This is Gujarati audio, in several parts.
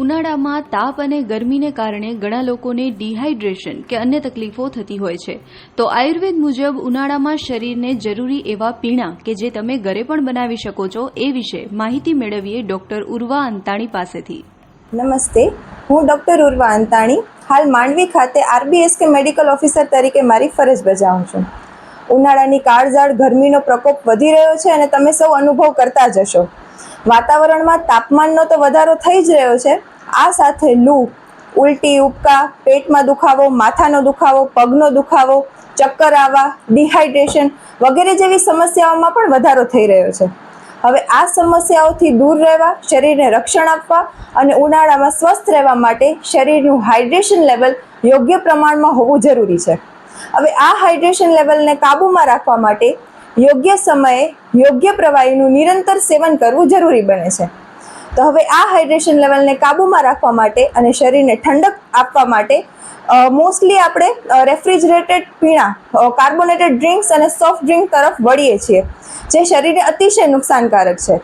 ઉનાળામાં તાપ અને ગરમીને કારણે ઘણા લોકોને ડિહાઇડ્રેશન કે અન્ય તકલીફો થતી હોય છે, તો આયુર્વેદ મુજબ ઉનાળામાં શરીરને જરૂરી એવા પીણા કે જે તમે ઘરે પણ બનાવી શકો છો એ વિશે માહિતી મેળવીએ ડોક્ટર ઉર્વા અંતાણી પાસેથી. નમસ્તે, હું ડોક્ટર ઉર્વા અંતાણી હાલ માંડવી ખાતે RBSK મેડિકલ ઓફિસર તરીકે મારી ફરજ બજાવું છું. ઉનાળાની કાળઝાળ ગરમીનો પ્રકોપ વધી રહ્યો છે અને તમે સૌ અનુભવ કરતા જ હશો. વાતાવરણમાં તાપમાનનો તો વધારો થઈ જ રહ્યો છે, આ સાથે લૂ, ઉલટી, ઉબકા, પેટમાં દુખાવો, માથાનો દુખાવો, પગનો દુખાવો, ચક્કર આવવા, ડિહાઇડ્રેશન વગેરે જેવી સમસ્યાઓમાં પણ વધારો થઈ રહ્યો છે. હવે આ સમસ્યાઓથી દૂર રહેવા, શરીરને રક્ષણ આપવા અને ઉનાળામાં સ્વસ્થ રહેવા માટે શરીરનું હાઇડ્રેશન લેવલ યોગ્ય પ્રમાણમાં હોવું જરૂરી છે. હવે આ હાઇડ્રેશન લેવલને કાબૂમાં રાખવા માટે યોગ્ય સમયે યોગ્ય પ્રવાહીનું નિરંતર સેવન કરવું જરૂરી બને છે. તો હવે આ હાઇડ્રેશન લેવલને કાબૂમાં રાખવા માટે અને શરીરને ઠંડક આપવા માટે મોસ્ટલી આપણે રેફ્રિજરેટેડ પીણા, કાર્બોનેટેડ ડ્રિંક્સ અને સોફ્ટ ડ્રિંક તરફ વળીએ છીએ, જે શરીરને અતિશય નુકસાનકારક છે.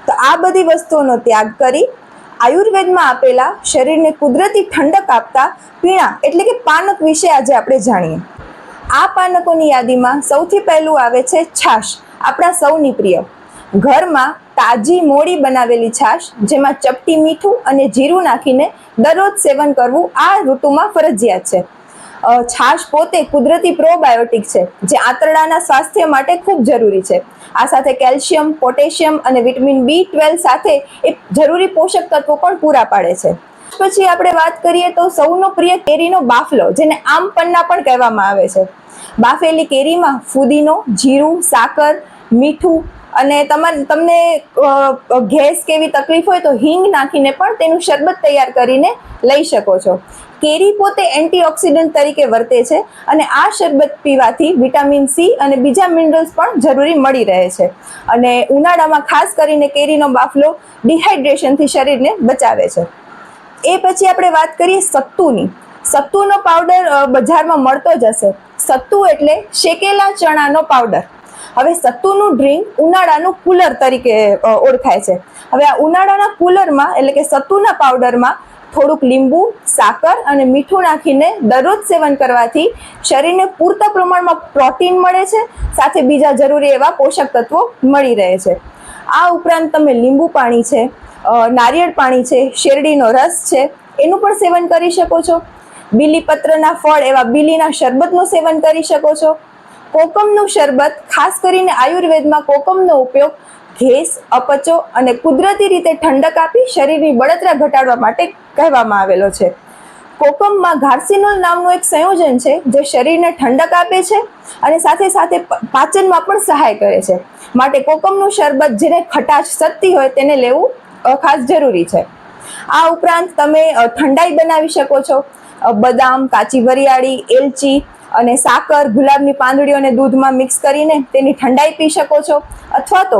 તો આ બધી વસ્તુઓનો ત્યાગ કરી આયુર્વેદમાં આપેલા શરીરને કુદરતી ઠંડક આપતા પીણા એટલે કે પાનક વિશે આજે આપણે જાણીએ. આ પાનકોની યાદીમાં સૌથી પહેલું આવે છે છાશ, આપણા સૌની પ્રિય. ઘરમાં તાજી મોડી બનાવેલી છાશ, જેમાં ચપટી મીઠું અને જીરું નાખીને દરરોજ સેવન કરવું આ ઋતુમાં ફરજિયાત છે. છાશ પોતે કુદરતી પ્રોબાયોટિક છે, જે આંતરડાના સ્વાસ્થ્ય માટે ખૂબ જરૂરી છે. આ સાથે કેલ્શિયમ, પોટેશિયમ અને વિટામિન B12 સાથે એ જરૂરી પોષક તત્વો પણ પૂરા પાડે છે. પછી આપણે વાત કરીએ તો સૌનો પ્રિય કેરીનો બાફલો, જેને આમ પન્ના પણ કહેવામાં આવે છે. બાફેલી કેરીમાં ફુદીનો, જીરું, સાકર, મીઠું અને તમને ગેસ કેવી તકલીફ હોય તો હિંગ નાખીને પણ તેનું શરબત તૈયાર કરીને લઈ શકો છો. કેરી પોતે એન્ટીઓક્સિડન્ટ તરીકે વર્તે છે અને આ શરબત પીવાથી વિટામિન C અને બીજા મિનરલ્સ પણ જરૂરી મળી રહે છે. અને ઉનાળામાં ખાસ કરીને કેરીનો બાફલો ડિહાઇડ્રેશનથી શરીરને બચાવે છે. એ પછી આપણે વાત કરીએ સત્તુની. સત્તુનો પાવડર બજારમાં મળતો જ હશે. સત્તુ એટલે શેકેલા ચણાનો પાવડર. હવે સત્તુનું ડ્રિંક ઉનાળાનું કુલર તરીકે ઓળખાય છે. હવે આ ઉનાળાના કુલરમાં એટલે કે સત્તુના પાવડરમાં થોડુંક લીંબુ, સાકર અને મીઠું નાખીને દરરોજ સેવન કરવાથી શરીરને પૂરતા પ્રમાણમાં પ્રોટીન મળે છે, સાથે બીજા જરૂરી એવા પોષક તત્વો મળી રહે છે. આ ઉપરાંત તમે લીંબુ પાણી છે, નારિયેળ પાણી છે, શેરડીનો રસ છે, એનું પણ સેવન કરી શકો છો. બીલીપત્રના ફળ એવા બીલીના શરબતનું સેવન કરી શકો છો. કોકમનું શરબત, ખાસ કરીને આયુર્વેદમાં કોકમનો ઉપયોગ ગેસ, અપચો અને કુદરતી રીતે ઠંડક આપી શરીરની બળતરા ઘટાડવા માટે કહેવામાં આવેલો છે. કોકમમાં ગાર્સિનોલ નામનું એક સંયોજન છે, જે શરીરને ઠંડક આપે છે અને સાથે સાથે પાચનમાં પણ સહાય કરે છે. માટે કોકમનું શરબત જેને ખટાશ સતતી હોય તેને લેવું ખાસ જરૂરી છે. આ ઉપરાંત તમે ઠંડાઈ બનાવી શકો છો. બદામ, કાચી વરિયાળી, એલચી અને સાકર, ગુલાબની પાંદડીઓને દૂધમાં મિક્સ કરીને તેની ઠંડાઈ પી શકો છો. અથવા તો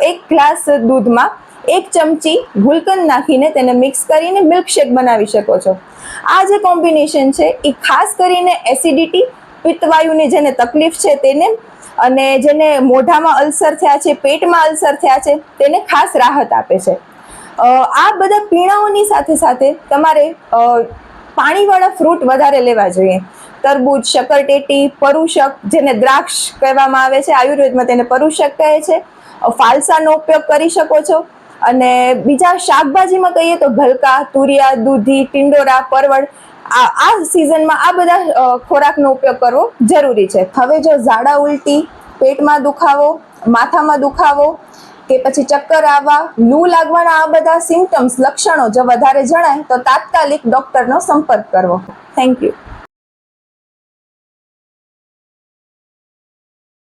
એક ગ્લાસ દૂધમાં 1 ચમચી ગુલકંદ નાખીને તેને મિક્સ કરીને મિલ્કશેક બનાવી શકો છો. આ જે કોમ્બિનેશન છે એ ખાસ કરીને એસિડિટી, પિત્તવાયુની જેને તકલીફ છે તેને, અને જેને મોઢામાં અલ્સર થયા છે, પેટમાં અલ્સર થયા છે, તેને ખાસ રાહત આપે છે. આ બધા પીણાઓની સાથે સાથે તમારે પાણીવાળા ફ્રૂટ વધારે લેવા જોઈએ. તરબૂચ, શક્કરટેટી, પરુષક, જેને દ્રાક્ષ કહેવામાં આવે છે, આયુર્વેદમાં તેને પરુષક કહે છે. ફાલસાનો ઉપયોગ કરી શકો છો. અને બીજા શાકભાજીમાં કહીએ તો ગલકા, તુરિયા, દૂધી, ટિંડોરા, પરવળ, આ સિઝનમાં આ બધા ખોરાકનો ઉપયોગ કરવો જરૂરી છે. હવે જો ઝાડા ઉલટી, પેટમાં દુખાવો, માથામાં દુખાવો કે પછી ચક્કર આવવા, લૂ લાગવાના આ બધા સિમ્ટમ્સ, લક્ષણો જો વધારે જણાય તો તાત્કાલિક ડૉક્ટરનો સંપર્ક કરવો. Thank you.